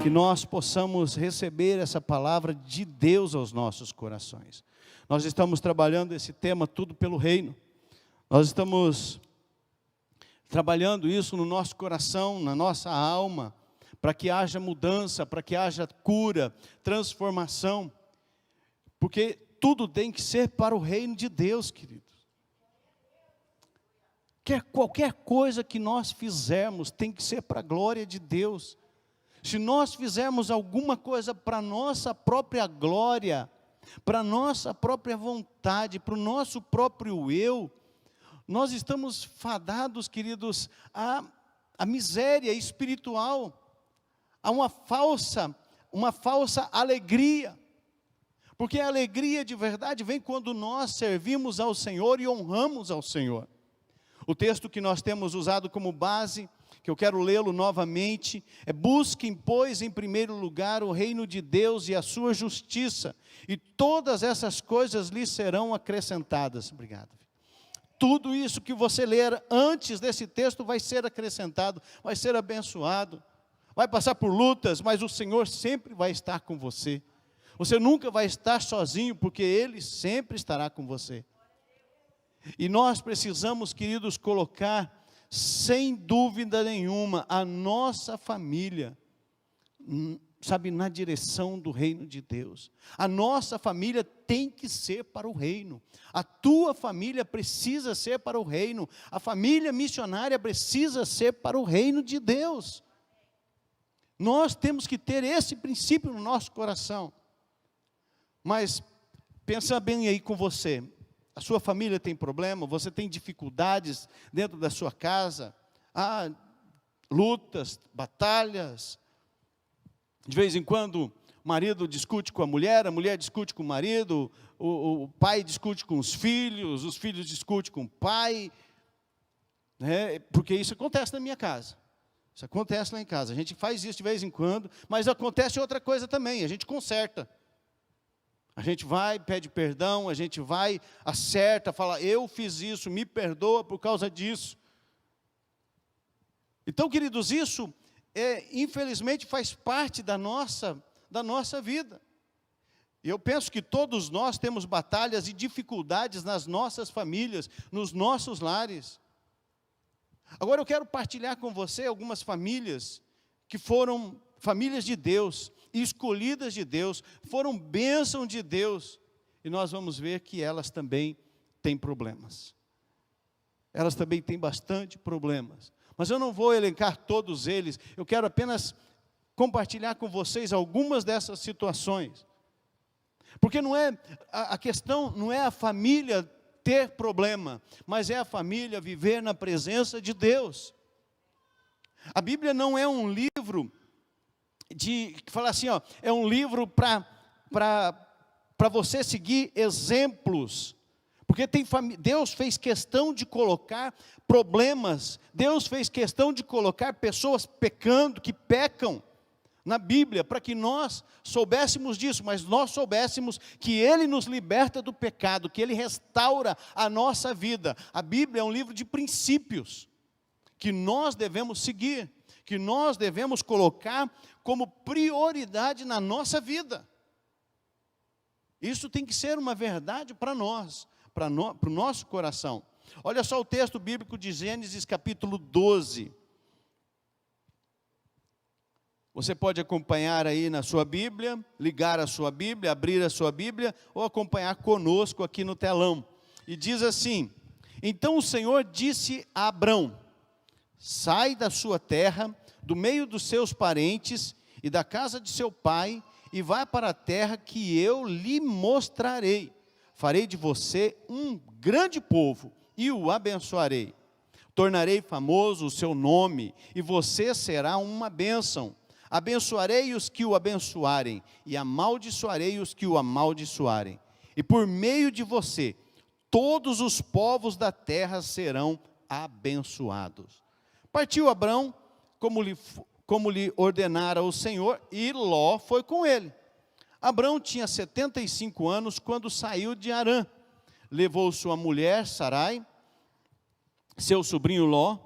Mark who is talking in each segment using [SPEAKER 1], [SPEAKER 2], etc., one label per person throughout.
[SPEAKER 1] que nós possamos receber essa palavra de Deus aos nossos corações. Nós estamos trabalhando esse tema tudo pelo reino. Nós estamos trabalhando isso no nosso coração, na nossa alma, para que haja mudança, para que haja cura, transformação. Porque tudo tem que ser para o reino de Deus, queridos. Qualquer coisa que nós fizermos tem que ser para a glória de Deus. Se nós fizermos alguma coisa para a nossa própria glória, para a nossa própria vontade, para o nosso próprio eu, nós estamos fadados, queridos, à miséria espiritual, a uma falsa alegria. Porque a alegria de verdade vem quando nós servimos ao Senhor e honramos ao Senhor. O texto que nós temos usado como base, que eu quero lê-lo novamente, é: busquem, pois, em primeiro lugar o reino de Deus e a sua justiça, e todas essas coisas lhes serão acrescentadas. Obrigado. Tudo isso que você ler antes desse texto vai ser acrescentado, vai ser abençoado, vai passar por lutas, mas o Senhor sempre vai estar com você. Você nunca vai estar sozinho, porque Ele sempre estará com você. E nós precisamos, queridos, colocar, sem dúvida nenhuma, a nossa família, sabe, na direção do reino de Deus. A nossa família tem que ser para o reino. A tua família precisa ser para o reino. A família missionária precisa ser para o reino de Deus. Nós temos que ter esse princípio no nosso coração. Mas, pensa bem aí com você. A sua família tem problema, você tem dificuldades dentro da sua casa, há lutas, batalhas. De vez em quando, o marido discute com a mulher discute com o marido, o pai discute com os filhos discutem com o pai, né? Porque isso acontece na minha casa, isso acontece lá em casa. A gente faz isso de vez em quando, mas acontece outra coisa também, a gente conserta. A gente vai, pede perdão, a gente vai, acerta, fala: eu fiz isso, me perdoa por causa disso. Então, queridos, isso, infelizmente, faz parte da nossa vida. E eu penso que todos nós temos batalhas e dificuldades nas nossas famílias, nos nossos lares. Agora eu quero partilhar com você algumas famílias que foram famílias de Deus, escolhidas de Deus, foram bênção de Deus, e nós vamos ver que elas também têm problemas. Elas também têm bastante problemas, mas eu não vou elencar todos eles, eu quero apenas compartilhar com vocês algumas dessas situações, porque a questão não é a família ter problema, mas é a família viver na presença de Deus. A Bíblia não é um livro que fala assim, é um livro para você seguir exemplos, porque Deus fez questão de colocar problemas, Deus fez questão de colocar pessoas pecando, que pecam na Bíblia, para que nós soubéssemos disso, mas nós soubéssemos que Ele nos liberta do pecado, que Ele restaura a nossa vida. A Bíblia é um livro de princípios, que nós devemos seguir, que nós devemos colocar como prioridade na nossa vida. Isso tem que ser uma verdade para nós, para o nosso coração. Olha só o texto bíblico de Gênesis capítulo 12. Você pode acompanhar aí na sua Bíblia, ligar a sua Bíblia, abrir a sua Bíblia, ou acompanhar conosco aqui no telão. E diz assim: então o Senhor disse a Abrão: sai da sua terra, do meio dos seus parentes e da casa de seu pai, e vai para a terra que eu lhe mostrarei. Farei de você um grande povo e o abençoarei. Tornarei famoso o seu nome, e você será uma bênção. Abençoarei os que o abençoarem, e amaldiçoarei os que o amaldiçoarem. E por meio de você, todos os povos da terra serão abençoados. Partiu Abrão, como lhe ordenara o Senhor, e Ló foi com ele. Abrão tinha 75 anos quando saiu de Harã. Levou sua mulher Sarai, seu sobrinho Ló,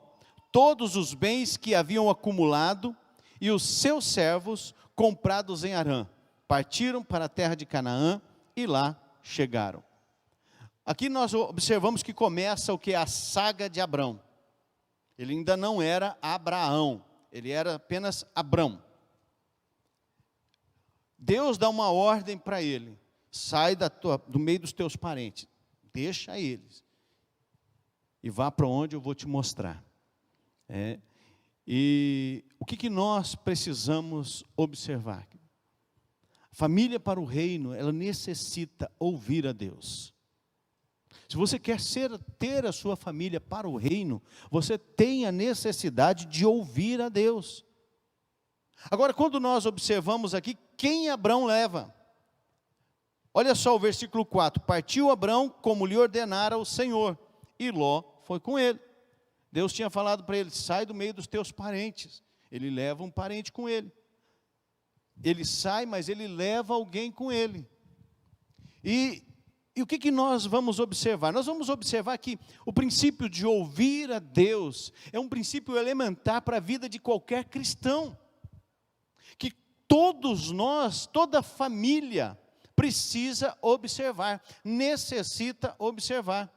[SPEAKER 1] todos os bens que haviam acumulado, e os seus servos, comprados em Harã. Partiram para a terra de Canaã e lá chegaram. Aqui nós observamos que começa o que? A saga de Abrão. Ele ainda não era Abraão, ele era apenas Abrão. Deus dá uma ordem para ele: sai do meio dos teus parentes, deixa eles, e vá para onde eu vou te mostrar. E o que nós precisamos observar? A família para o reino, ela necessita ouvir a Deus. Se você quer ter a sua família para o reino, você tem a necessidade de ouvir a Deus. Agora, quando nós observamos aqui, quem Abrão leva? Olha só o versículo 4. Partiu Abrão como lhe ordenara o Senhor, e Ló foi com ele. Deus tinha falado para ele: sai do meio dos teus parentes. Ele leva um parente com ele. Ele sai, mas ele leva alguém com ele. E o que nós vamos observar? Nós vamos observar que o princípio de ouvir a Deus é um princípio elementar para a vida de qualquer cristão. Que todos nós, toda família, precisa observar, necessita observar.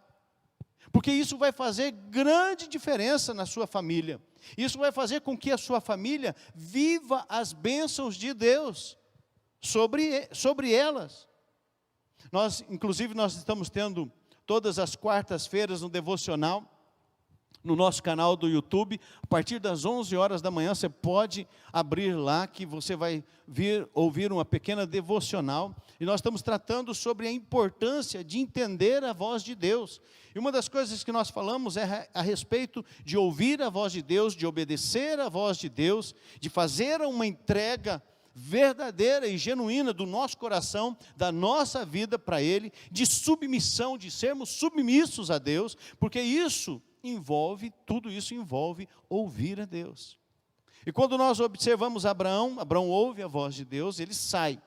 [SPEAKER 1] Porque isso vai fazer grande diferença na sua família. Isso vai fazer com que a sua família viva as bênçãos de Deus sobre elas. Inclusive, nós estamos tendo todas as quartas-feiras um devocional no nosso canal do YouTube. A partir das 11 horas da manhã, você pode abrir lá, que você vai ouvir uma pequena devocional. E nós estamos tratando sobre a importância de entender a voz de Deus. E uma das coisas que nós falamos é a respeito de ouvir a voz de Deus, de obedecer a voz de Deus, de fazer uma entrega verdadeira e genuína do nosso coração, da nossa vida para Ele, de submissão, de sermos submissos a Deus, porque tudo isso envolve ouvir a Deus. E quando nós observamos Abraão ouve a voz de Deus, ele sai.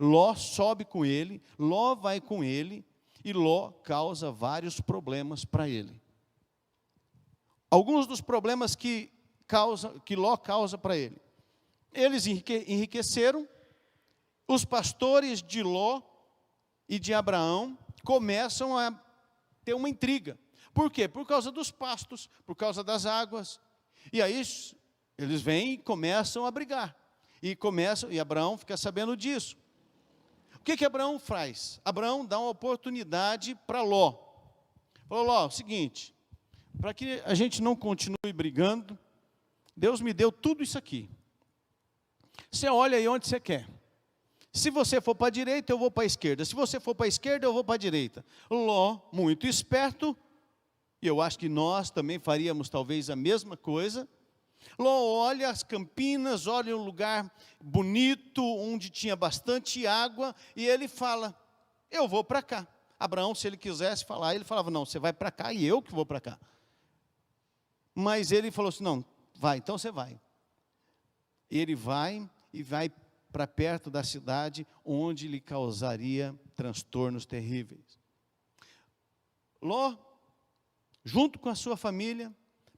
[SPEAKER 1] Ló sobe com ele, Ló vai com ele, e Ló causa vários problemas para ele. Alguns dos problemas que Ló causa para ele: eles enriqueceram, os pastores de Ló e de Abraão começam a ter uma intriga. Por quê? Por causa dos pastos, por causa das águas. E aí eles vêm e começam a brigar. E Abraão fica sabendo disso. O que Abraão faz? Abraão dá uma oportunidade para Ló. Falou: Ló, é o seguinte, para que a gente não continue brigando, Deus me deu tudo isso aqui. Você olha aí onde você quer. Se você for para a direita, eu vou para a esquerda. Se você for para a esquerda, eu vou para a direita. Ló, muito esperto, e eu acho que nós também faríamos talvez a mesma coisa. Ló olha as campinas, olha um lugar bonito, onde tinha bastante água, e ele fala: eu vou para cá. Abraão, se ele quisesse falar, ele falava: não, você vai para cá e eu que vou para cá. Mas ele falou assim: não, vai, então você vai. Ele vai e vai para perto da cidade, onde lhe causaria transtornos terríveis. Ló, junto com a sua família,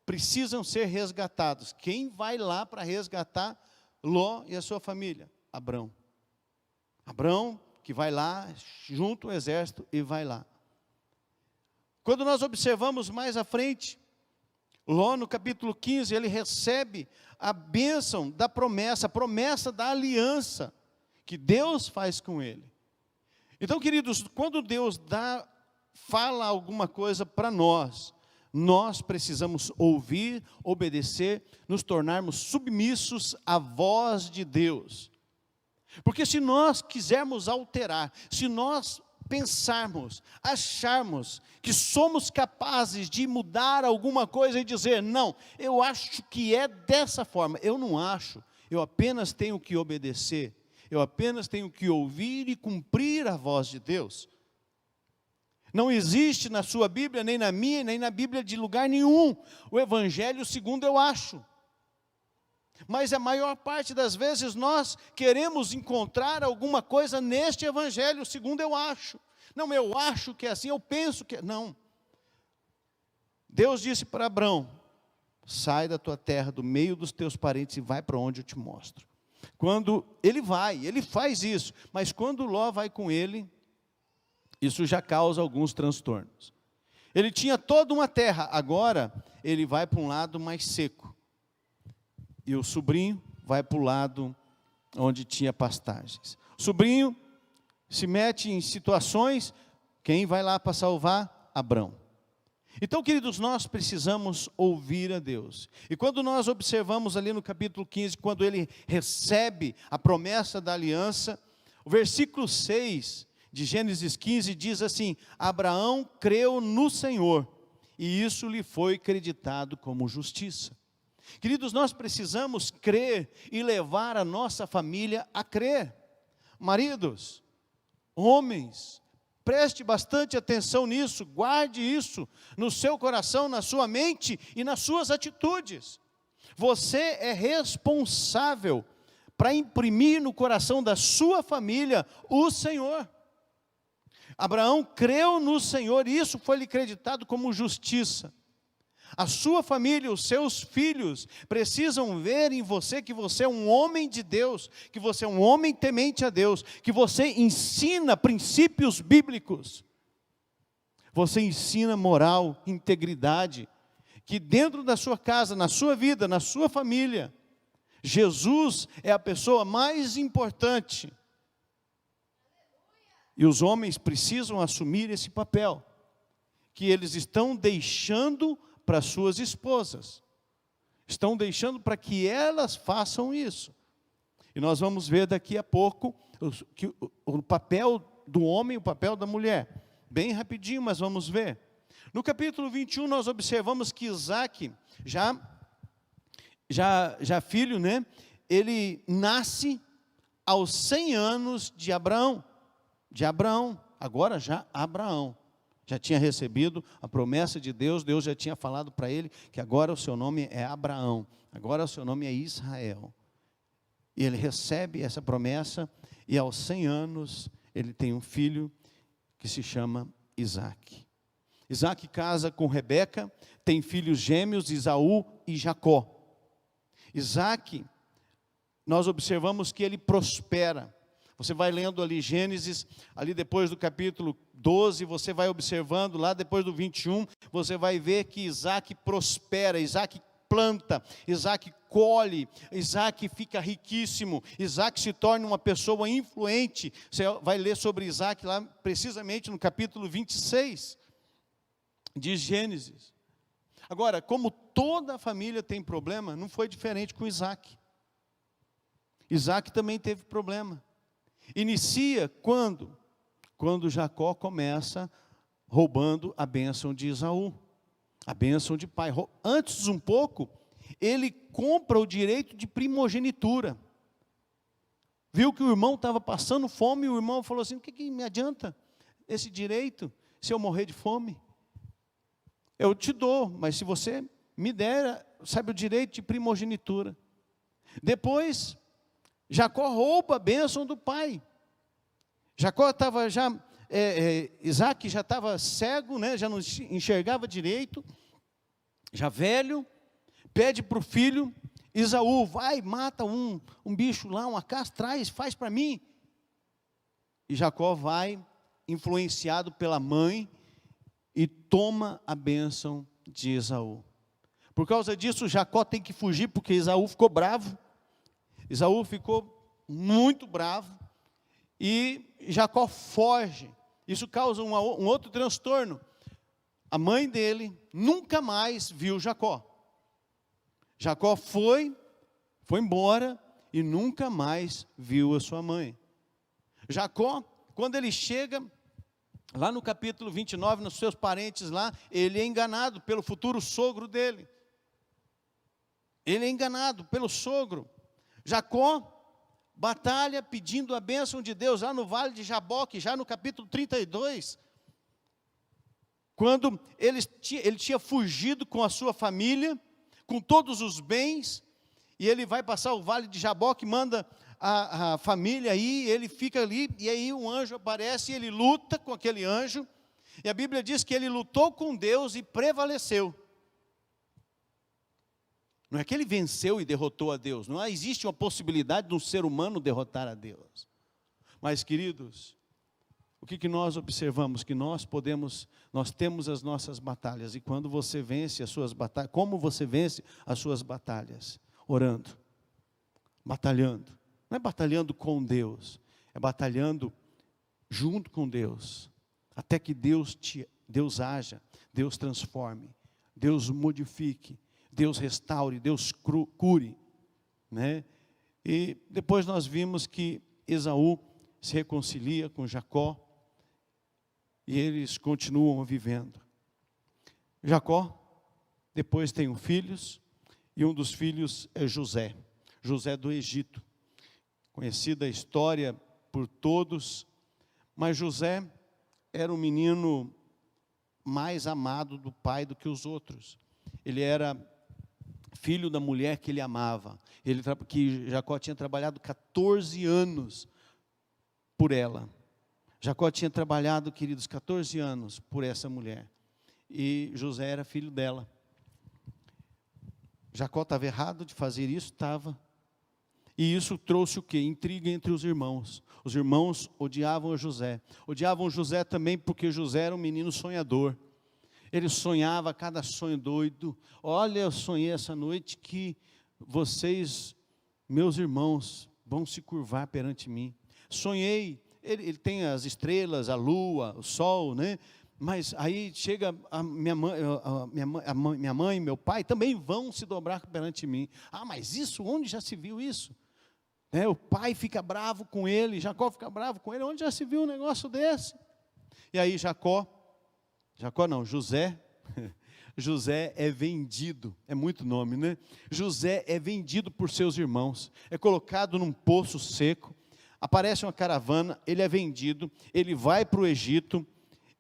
[SPEAKER 1] precisam ser resgatados. Quem vai lá para resgatar Ló e a sua família? Abrão. Abrão, que vai lá, junto ao exército, e vai lá. Quando nós observamos mais à frente, Ló, no capítulo 15, ele recebe a bênção da promessa, a promessa da aliança que Deus faz com ele. Então, queridos, quando Deus fala alguma coisa para nós precisamos ouvir, obedecer, nos tornarmos submissos à voz de Deus. Porque se nós quisermos alterar, se nós pensarmos, acharmos que somos capazes de mudar alguma coisa e dizer: não, eu acho que é dessa forma. Eu não acho, eu apenas tenho que obedecer, eu apenas tenho que ouvir e cumprir a voz de Deus. Não existe na sua Bíblia, nem na minha, nem na Bíblia de lugar nenhum, o Evangelho segundo eu acho. Mas a maior parte das vezes nós queremos encontrar alguma coisa neste Evangelho segundo eu acho. Não, eu acho que é assim, eu penso que é. Não. Deus disse para Abrão: sai da tua terra, do meio dos teus parentes, e vai para onde eu te mostro. quando ele faz isso, mas quando Ló vai com ele, isso já causa alguns transtornos. Ele tinha toda uma terra, agora ele vai para um lado mais seco. E o sobrinho vai para o lado onde tinha pastagens. O sobrinho se mete em situações, quem vai lá para salvar? Abrão. Então, queridos, nós precisamos ouvir a Deus. E quando nós observamos ali no capítulo 15, quando ele recebe a promessa da aliança, o versículo 6 de Gênesis 15 diz assim: Abraão creu no Senhor, e isso lhe foi creditado como justiça. Queridos, nós precisamos crer e levar a nossa família a crer. Maridos, homens, preste bastante atenção nisso, guarde isso no seu coração, na sua mente e nas suas atitudes. Você é responsável para imprimir no coração da sua família o Senhor. Abraão creu no Senhor e isso foi lhe creditado como justiça. A sua família, os seus filhos, precisam ver em você que você é um homem de Deus, que você é um homem temente a Deus, que você ensina princípios bíblicos, você ensina moral, integridade, que dentro da sua casa, na sua vida, na sua família, Jesus é a pessoa mais importante. E os homens precisam assumir esse papel, que eles estão deixando para suas esposas, estão deixando para que elas façam isso. E nós vamos ver daqui a pouco o papel do homem e o papel da mulher. Bem rapidinho, mas vamos ver. No capítulo 21 nós observamos que Isaac, já filho, né? Ele nasce aos 100 anos de Abraão, agora já Abraão. Já tinha recebido a promessa de Deus, Deus já tinha falado para ele que agora o seu nome é Abraão, agora o seu nome é Israel. E ele recebe essa promessa e aos 100 anos ele tem um filho que se chama Isaac. Isaac casa com Rebeca, tem filhos gêmeos, Esaú e Jacó. Isaac, nós observamos que ele prospera. Você vai lendo ali Gênesis, ali depois do capítulo 12, você vai observando, lá depois do 21, você vai ver que Isaac prospera, Isaac planta, Isaac colhe, Isaac fica riquíssimo, Isaac se torna uma pessoa influente. Você vai ler sobre Isaac lá, precisamente no capítulo 26 de Gênesis. Agora, como toda a família tem problema, não foi diferente com Isaac. Isaac também teve problema. Inicia quando? Quando Jacó começa roubando a bênção de Esaú, a bênção de pai. Antes um pouco, ele compra o direito de primogenitura. Viu que o irmão estava passando fome, e o irmão falou assim: o que me adianta esse direito se eu morrer de fome? Eu te dou, mas se você me der, sabe, o direito de primogenitura. Depois, Jacó rouba a bênção do pai. Jacó estava Isaac já estava cego, né, já não enxergava direito, já velho, pede para o filho, Esaú, vai, mata um bicho lá, uma caça, traz, faz para mim. E Jacó vai, influenciado pela mãe, e toma a bênção de Esaú. Por causa disso, Jacó tem que fugir, porque Esaú ficou bravo. Esaú ficou muito bravo, e Jacó foge. Isso causa um outro transtorno. A mãe dele nunca mais viu Jacó. Jacó foi embora e nunca mais viu a sua mãe. Jacó, quando ele chega lá no capítulo 29, nos seus parentes lá, ele é enganado pelo futuro sogro dele. Ele é enganado pelo sogro. Jacó batalha pedindo a bênção de Deus lá no vale de Jaboque, já no capítulo 32. Quando ele tinha fugido com a sua família, com todos os bens, e ele vai passar o vale de Jaboque, manda a família aí, ele fica ali, e aí um anjo aparece, e ele luta com aquele anjo, e a Bíblia diz que ele lutou com Deus e prevaleceu. Não é que ele venceu e derrotou a Deus. Não existe uma possibilidade de um ser humano derrotar a Deus. Mas, queridos, o que nós observamos? Que nós temos as nossas batalhas. E quando você vence as suas batalhas, como você vence as suas batalhas? Orando, batalhando. Não é batalhando com Deus, é batalhando junto com Deus. Até que Deus haja, Deus transforme, Deus modifique, Deus restaure, Deus cure, né? E depois nós vimos que Esaú se reconcilia com Jacó, e eles continuam vivendo. Jacó depois tem filhos, e um dos filhos é José, José do Egito, conhecida a história por todos, mas José era um menino mais amado do pai do que os outros. Ele era filho da mulher que ele amava, que Jacó tinha trabalhado 14 anos por ela. Jacó tinha trabalhado, queridos, 14 anos por essa mulher, e José era filho dela. Jacó estava errado de fazer isso? Estava. E isso trouxe o quê? Intriga entre os irmãos. Os irmãos odiavam José. Odiavam José também porque José era um menino sonhador. Ele sonhava cada sonho doido. Olha, eu sonhei essa noite que vocês, meus irmãos, vão se curvar perante mim. Sonhei, ele tem as estrelas, a lua, o sol, né? Mas aí chega a minha mãe e meu pai também vão se dobrar perante mim. Ah, mas isso, onde já se viu isso? O pai fica bravo com ele, Jacó fica bravo com ele, onde já se viu um negócio desse? E aí José é vendido, é muito nome, né? José é vendido por seus irmãos, é colocado num poço seco, aparece uma caravana, ele é vendido, ele vai para o Egito,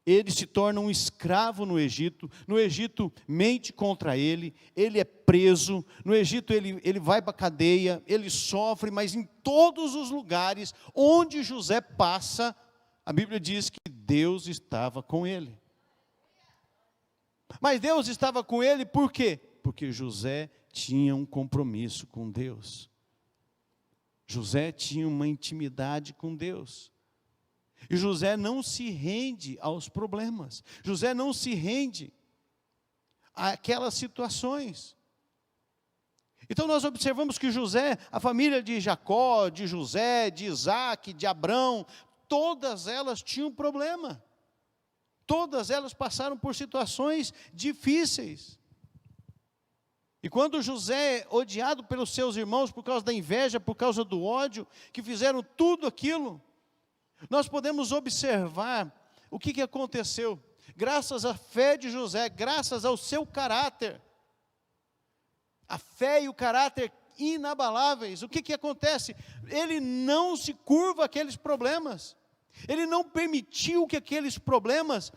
[SPEAKER 1] ele se torna um escravo no Egito mente contra ele é preso, no Egito ele vai para a cadeia, ele sofre, mas em todos os lugares onde José passa, a Bíblia diz que Deus estava com ele. Mas Deus estava com ele por quê? Porque José tinha um compromisso com Deus. José tinha uma intimidade com Deus. E José não se rende aos problemas. José não se rende àquelas situações. Então nós observamos que José, a família de Jacó, de José, de Isaac, de Abrão, todas elas tinham problema. Todas elas passaram por situações difíceis. E quando José, odiado pelos seus irmãos por causa da inveja, por causa do ódio, que fizeram tudo aquilo, nós podemos observar o que aconteceu. Graças à fé de José, graças ao seu caráter, a fé e o caráter inabaláveis, o que acontece? Ele não se curva àqueles problemas. Ele não permitiu que aqueles problemas,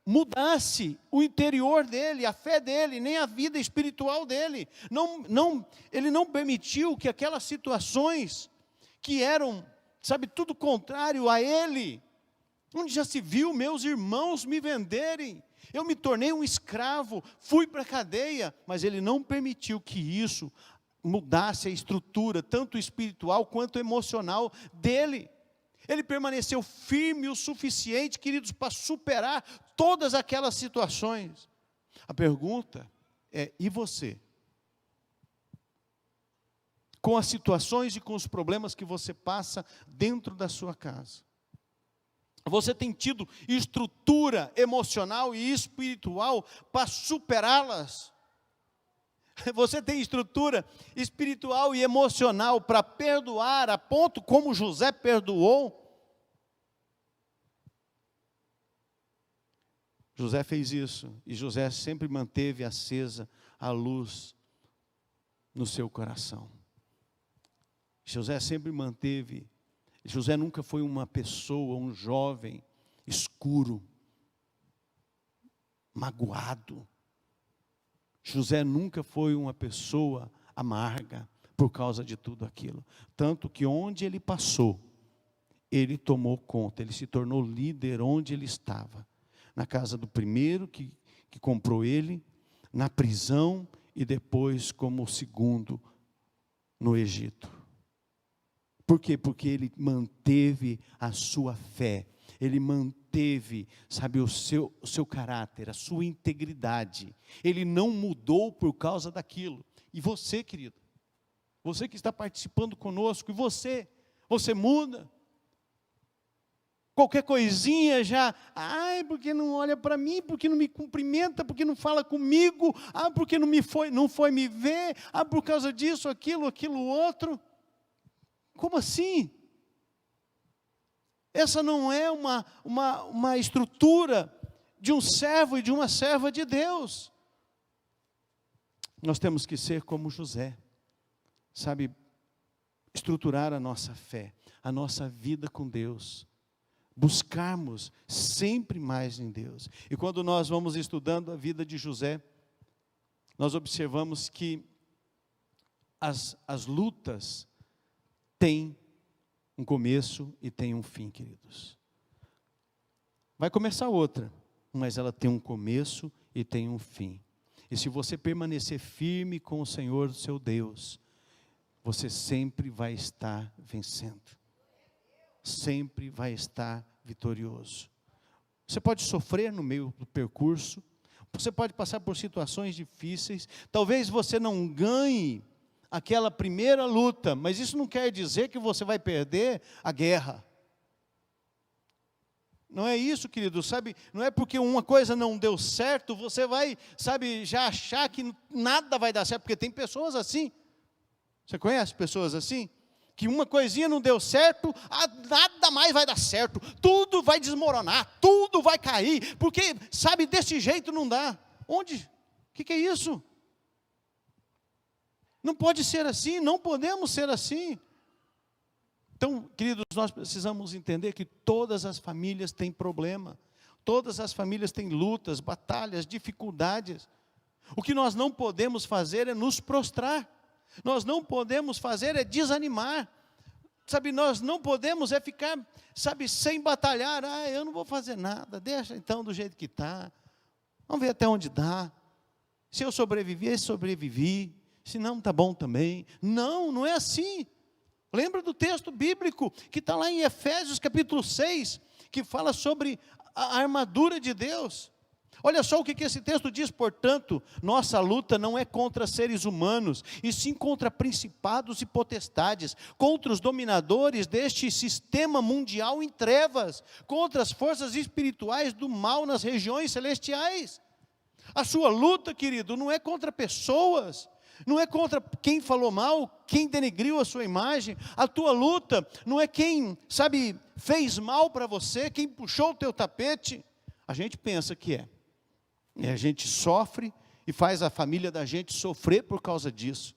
[SPEAKER 1] mudasse o interior dele, a fé dele, nem a vida espiritual dele. Ele não permitiu que aquelas situações que eram, tudo contrário a ele, onde já se viu meus irmãos me venderem, eu me tornei um escravo, fui para a cadeia, mas ele não permitiu que isso mudasse a estrutura, tanto espiritual quanto emocional dele. Ele permaneceu firme o suficiente, queridos, para superar todas aquelas situações. A pergunta é, e você? Com as situações e com os problemas que você passa dentro da sua casa. Você tem tido estrutura emocional e espiritual para superá-las? Você tem estrutura espiritual e emocional para perdoar, a ponto como José perdoou? José fez isso, e José sempre manteve acesa a luz no seu coração. José nunca foi uma pessoa, um jovem escuro, magoado. José nunca foi uma pessoa amarga por causa de tudo aquilo. Tanto que onde ele passou, ele tomou conta, ele se tornou líder onde ele estava. Na casa do primeiro que comprou ele, na prisão, e depois como o segundo no Egito. Por quê? Porque ele manteve a sua fé, ele manteve, sabe, o seu caráter, a sua integridade. Ele não mudou por causa daquilo. E você, querido, você que está participando conosco, e você muda. Qualquer coisinha já, porque não olha para mim, porque não me cumprimenta, porque não fala comigo, porque não foi me ver, por causa disso, aquilo outro. Como assim? Essa não é uma estrutura de um servo e de uma serva de Deus. Nós temos que ser como José, sabe, estruturar a nossa fé, a nossa vida com Deus, buscarmos sempre mais em Deus. E quando nós vamos estudando a vida de José, nós observamos que as lutas têm um começo e tem um fim, queridos. Vai começar outra, mas ela tem um começo e tem um fim. E se você permanecer firme com o Senhor, seu Deus, você sempre vai estar vencendo. Sempre vai estar vitorioso. Você pode sofrer no meio do percurso, você pode passar por situações difíceis, talvez você não ganhe aquela primeira luta, mas isso não quer dizer que você vai perder a guerra. Não é isso, querido, sabe, não é porque uma coisa não deu certo, você vai, sabe, já achar que nada vai dar certo, porque tem pessoas assim. Você conhece pessoas assim? Que uma coisinha não deu certo, nada mais vai dar certo, tudo vai desmoronar, tudo vai cair, porque, sabe, desse jeito não dá. Onde? O que é isso? Não pode ser assim, não podemos ser assim. Então, queridos, nós precisamos entender que todas as famílias têm problema, todas as famílias têm lutas, batalhas, dificuldades. O que nós não podemos fazer é nos prostrar. Nós não podemos fazer é desanimar, sabe, nós não podemos é ficar, sabe, sem batalhar, eu não vou fazer nada, deixa então do jeito que está, vamos ver até onde dá, se eu sobreviver, sobrevivi, se não, está bom também. Não é assim. Lembra do texto bíblico, que está lá em Efésios capítulo 6, que fala sobre a armadura de Deus. Olha só o que esse texto diz: portanto, nossa luta não é contra seres humanos, e sim contra principados e potestades, contra os dominadores deste sistema mundial em trevas, contra as forças espirituais do mal nas regiões celestiais. A sua luta, querido, não é contra pessoas, não é contra quem falou mal, quem denegriu a sua imagem. A tua luta não é quem, sabe, fez mal para você, quem puxou o teu tapete. A gente pensa que é. E a gente sofre e faz a família da gente sofrer por causa disso.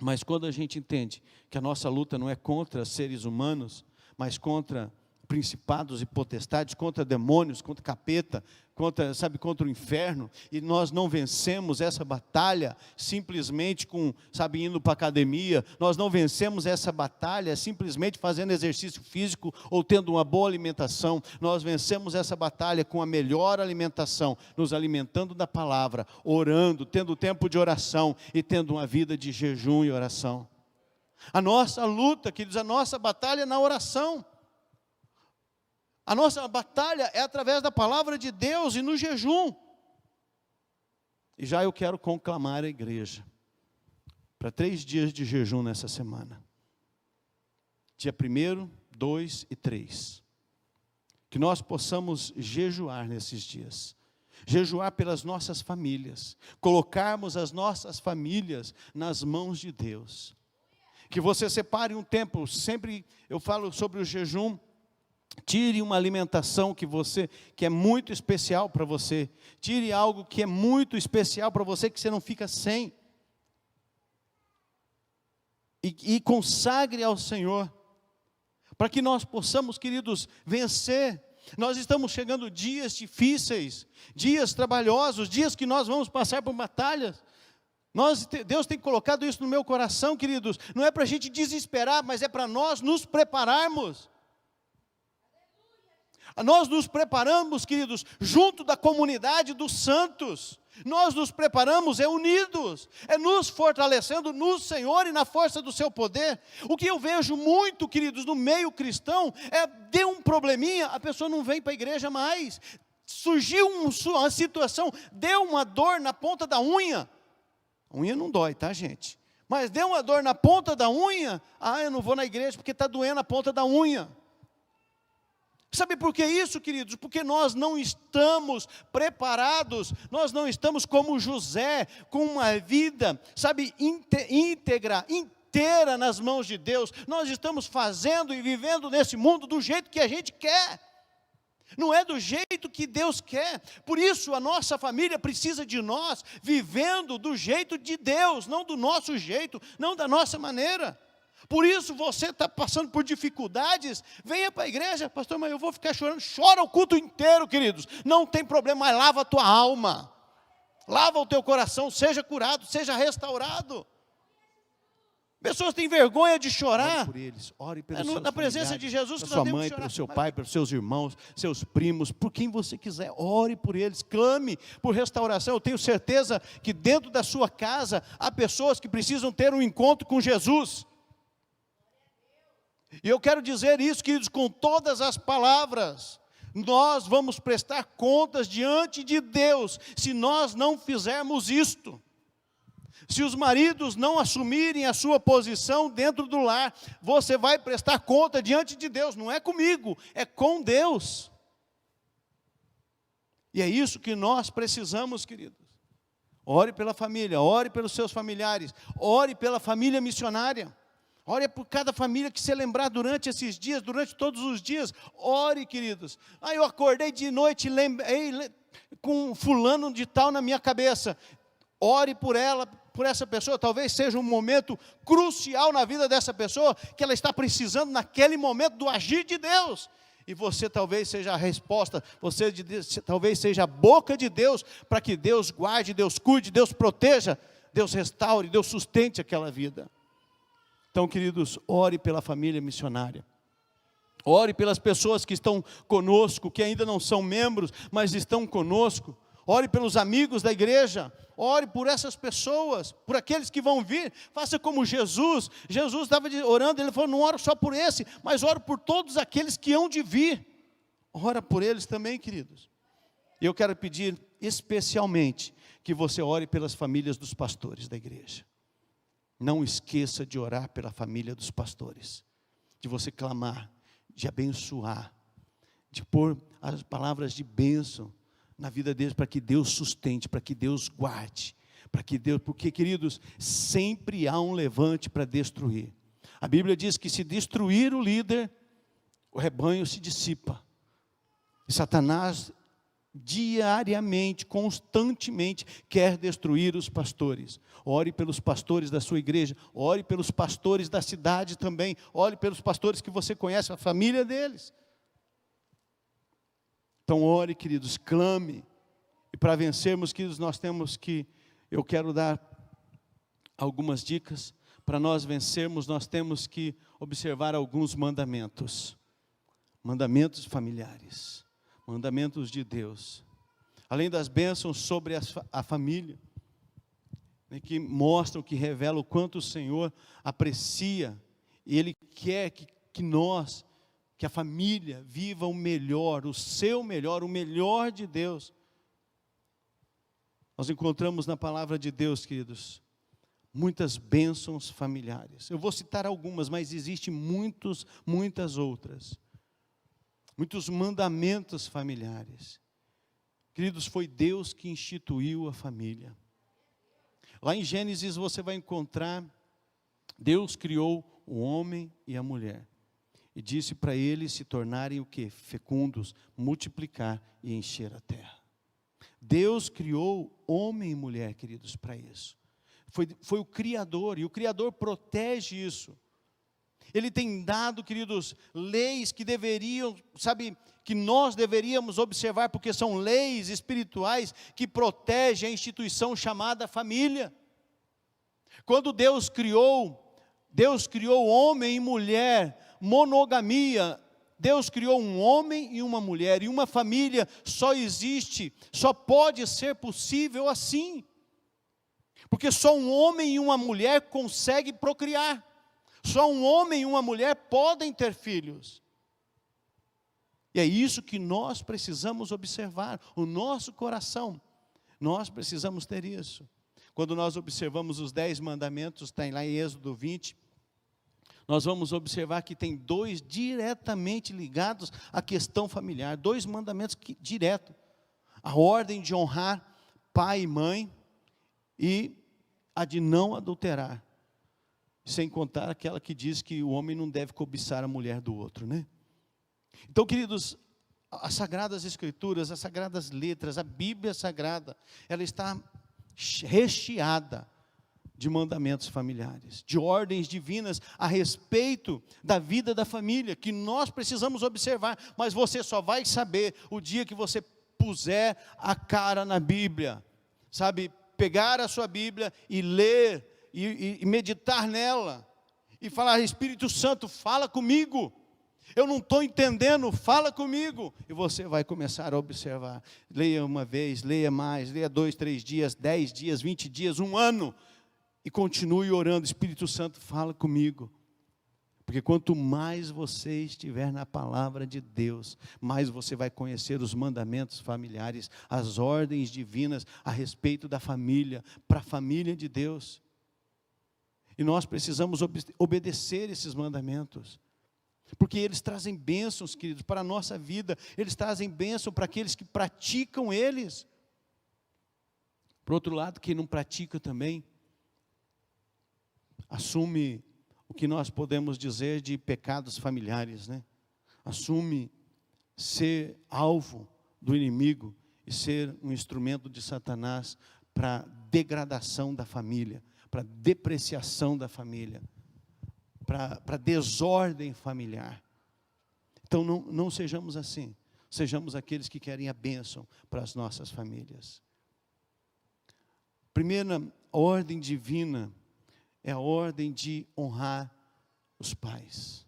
[SPEAKER 1] Mas quando a gente entende que a nossa luta não é contra seres humanos, mas contra principados e potestades, contra demônios, contra capeta, contra o inferno, e nós não vencemos essa batalha simplesmente indo para a academia, nós não vencemos essa batalha simplesmente fazendo exercício físico ou tendo uma boa alimentação, nós vencemos essa batalha com a melhor alimentação, nos alimentando da palavra, orando, tendo tempo de oração e tendo uma vida de jejum e oração. A nossa luta, queridos, a nossa batalha é na oração. A nossa batalha é através da palavra de Deus e no jejum. E já eu quero conclamar a igreja para 3 dias de jejum nessa semana. Dia 1º, 2 e 3. Que nós possamos jejuar nesses dias. Jejuar pelas nossas famílias. Colocarmos as nossas famílias nas mãos de Deus. Que você separe um tempo, sempre eu falo sobre o jejum. Tire uma alimentação que é muito especial para você. Tire algo que é muito especial para você, que você não fica sem. E consagre ao Senhor, para que nós possamos, queridos, vencer. Nós estamos chegando dias difíceis, dias trabalhosos, dias que nós vamos passar por batalhas. Deus tem colocado isso no meu coração, queridos. Não é para a gente desesperar, mas é para nós nos prepararmos. Nós nos preparamos, queridos, junto da comunidade dos santos. Nós nos preparamos unidos, nos fortalecendo no Senhor e na força do seu poder. O que eu vejo muito, queridos, no meio cristão, deu um probleminha, a pessoa não vem para a igreja mais. Surgiu uma situação, deu uma dor na ponta da unha. A unha não dói, tá, gente? Mas deu uma dor na ponta da unha, eu não vou na igreja porque está doendo a ponta da unha. Sabe por que isso, queridos? Porque nós não estamos preparados, nós não estamos como José, com uma vida, sabe, íntegra, inteira nas mãos de Deus. Nós estamos fazendo e vivendo nesse mundo do jeito que a gente quer. Não é do jeito que Deus quer. Por isso a nossa família precisa de nós, vivendo do jeito de Deus, não do nosso jeito, não da nossa maneira. Por isso você está passando por dificuldades, venha para a igreja, pastor, mas eu vou ficar chorando. Chora o culto inteiro, queridos, não tem problema, mas lava a tua alma, lava o teu coração, seja curado, seja restaurado. Pessoas têm vergonha de chorar.
[SPEAKER 2] Ore por eles, ore pelos seus
[SPEAKER 1] Na presença de Jesus,
[SPEAKER 2] pela
[SPEAKER 1] que
[SPEAKER 2] sua
[SPEAKER 1] nós temos
[SPEAKER 2] mãe,
[SPEAKER 1] que chorar.
[SPEAKER 2] pelo seu pai, pelos seus irmãos, seus primos, por quem você quiser, ore por eles, clame por restauração. Eu tenho certeza que dentro da sua casa há pessoas que precisam ter um encontro com Jesus. E eu quero dizer isso, queridos, com todas as palavras. Nós vamos prestar contas diante de Deus, se nós não fizermos isto. Se os maridos não assumirem a sua posição dentro do lar, você vai prestar conta diante de Deus, não é comigo, é com Deus. E é isso que nós precisamos, queridos. Ore pela família, ore pelos seus familiares, ore pela família missionária. Ore por cada família que você lembrar durante esses dias, durante todos os dias. Ore, queridos. Eu acordei de noite e lembrei com fulano de tal na minha cabeça. Ore por ela, por essa pessoa. Talvez seja um momento crucial na vida dessa pessoa, que ela está precisando naquele momento do agir de Deus. E você talvez seja a resposta, você talvez seja a boca de Deus, para que Deus guarde, Deus cuide, Deus proteja, Deus restaure, Deus sustente aquela vida. Então, queridos, ore pela família missionária. Ore pelas pessoas que estão conosco, que ainda não são membros, mas estão conosco. Ore pelos amigos da igreja. Ore por essas pessoas, por aqueles que vão vir. Faça como Jesus. Jesus estava orando, ele falou, não oro só por esse, mas oro por todos aqueles que hão de vir. Ora por eles também, queridos. E eu quero pedir especialmente que você ore pelas famílias dos pastores da igreja. Não esqueça de orar pela família dos pastores, de você clamar, de abençoar, de pôr as palavras de bênção na vida deles, para que Deus sustente, para que Deus guarde, porque, queridos, sempre há um levante para destruir. A Bíblia diz que se destruir o líder, o rebanho se dissipa. E Satanás diariamente, constantemente, quer destruir os pastores. Ore pelos pastores da sua igreja, ore pelos pastores da cidade também, ore pelos pastores que você conhece, a família deles. Então ore, queridos, clame. E para vencermos, queridos, eu quero dar algumas dicas. Para nós vencermos, nós temos que observar alguns mandamentos. Mandamentos familiares. Mandamentos de Deus, além das bênçãos sobre a família, que mostram, que revelam o quanto o Senhor aprecia, e Ele quer que a família viva o melhor, o seu melhor, o melhor de Deus. Nós encontramos na palavra de Deus, queridos, muitas bênçãos familiares. Eu vou citar algumas, mas existem muitas outras. Muitos mandamentos familiares. Queridos, foi Deus que instituiu a família. Lá em Gênesis você vai encontrar, Deus criou o homem e a mulher. E disse para eles se tornarem o quê? Fecundos, multiplicar e encher a terra. Deus criou homem e mulher, queridos, para isso. Foi o Criador, e o Criador protege isso. Ele tem dado, queridos, leis que que nós deveríamos observar, porque são leis espirituais que protegem a instituição chamada família. Quando Deus criou homem e mulher, monogamia, Deus criou um homem e uma mulher, e uma família só existe, só pode ser possível assim. Porque só um homem e uma mulher conseguem procriar. Só um homem e uma mulher podem ter filhos. E é isso que nós precisamos observar, o nosso coração. Nós precisamos ter isso. Quando nós observamos os 10 mandamentos, está lá em Êxodo 20, nós vamos observar que tem 2 diretamente ligados à questão familiar, 2 mandamentos direto. A ordem de honrar pai e mãe e a de não adulterar. Sem contar aquela que diz que o homem não deve cobiçar a mulher do outro, né? Então, queridos, as Sagradas Escrituras, as Sagradas Letras, a Bíblia Sagrada, ela está recheada de mandamentos familiares, de ordens divinas a respeito da vida da família, que nós precisamos observar, mas você só vai saber o dia que você puser a cara na Bíblia, sabe, pegar a sua Bíblia e ler, e meditar nela, e falar: Espírito Santo, fala comigo, eu não estou entendendo, fala comigo, e você vai começar a observar. Leia uma vez, leia mais, leia 2, 3 dias, 10 dias, 20 dias, 1 ano, e continue orando: Espírito Santo, fala comigo, porque quanto mais você estiver na palavra de Deus, mais você vai conhecer os mandamentos familiares, as ordens divinas a respeito da família, para a família de Deus. E nós precisamos obedecer esses mandamentos, porque eles trazem bênçãos, queridos, para a nossa vida, eles trazem bênção para aqueles que praticam eles. Por outro lado, quem não pratica também, assume o que nós podemos dizer de pecados familiares, né? Assume ser alvo do inimigo e ser um instrumento de Satanás para degradação da família, para depreciação da família, para desordem familiar. Então não sejamos assim, sejamos aqueles que querem a bênção para as nossas famílias. Primeira ordem divina é a ordem de honrar os pais.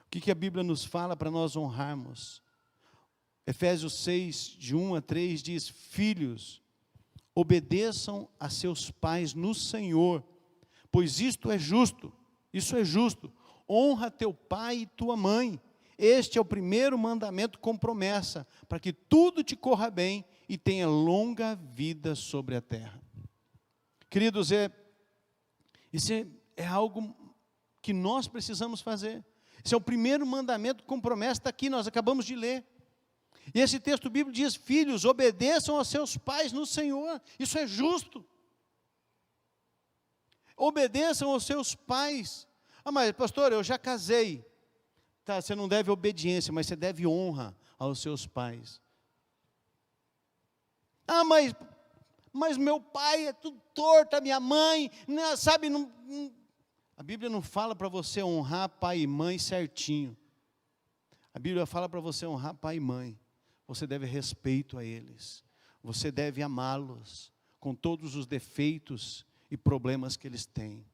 [SPEAKER 2] O que a Bíblia nos fala para nós honrarmos? Efésios 6, de 1 a 3 diz: filhos, obedeçam a seus pais no Senhor, pois isto é justo. Isso é justo. Honra teu pai e tua mãe. Este é o primeiro mandamento com promessa, para que tudo te corra bem e tenha longa vida sobre a terra. Queridos, isso é algo que nós precisamos fazer. Esse é o primeiro mandamento com promessa, está aqui, nós acabamos de ler. E esse texto bíblico diz: filhos, obedeçam aos seus pais no Senhor. Isso é justo. Obedeçam aos seus pais. Ah, mas pastor, eu já casei. Tá, você não deve obediência, mas você deve honra aos seus pais. Ah, mas meu pai é tudo torto, a minha mãe, não, sabe, a Bíblia não fala para você honrar pai e mãe certinho. A Bíblia fala para você honrar pai e mãe. Você deve respeito a eles. Você deve amá-los com todos os defeitos e problemas que eles têm.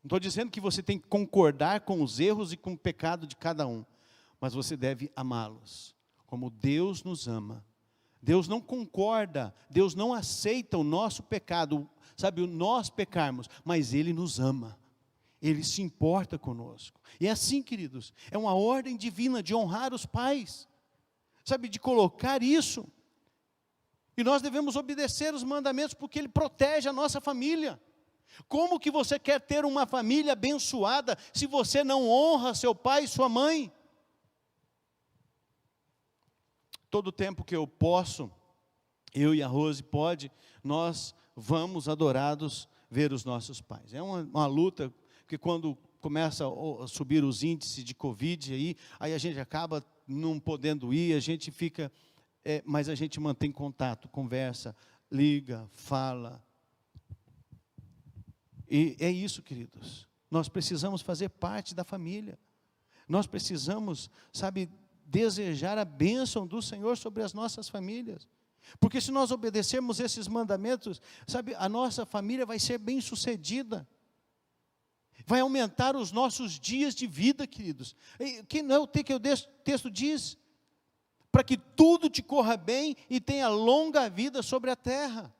[SPEAKER 2] Não estou dizendo que você tem que concordar com os erros e com o pecado de cada um, mas você deve amá-los, como Deus nos ama. Deus não concorda, Deus não aceita o nosso pecado, sabe, o nós pecarmos, mas Ele nos ama, Ele se importa conosco. E é assim, queridos, é uma ordem divina de honrar os pais, sabe, de colocar isso. E nós devemos obedecer os mandamentos, porque Ele protege a nossa família. Como que você quer ter uma família abençoada, se você não honra seu pai e sua mãe? Todo tempo que eu posso, eu e a Rose pode, nós vamos adorados ver os nossos pais. É uma luta, porque quando começa a subir os índices de Covid, aí a gente acaba não podendo ir, a gente fica, mas a gente mantém contato, conversa, liga, fala. E é isso, queridos, nós precisamos fazer parte da família, nós precisamos, sabe, desejar a bênção do Senhor sobre as nossas famílias, porque se nós obedecermos esses mandamentos, sabe, a nossa família vai ser bem sucedida. vai aumentar os nossos dias de vida, queridos. Que não é o que o texto diz? Para que tudo te corra bem e tenha longa vida sobre a terra.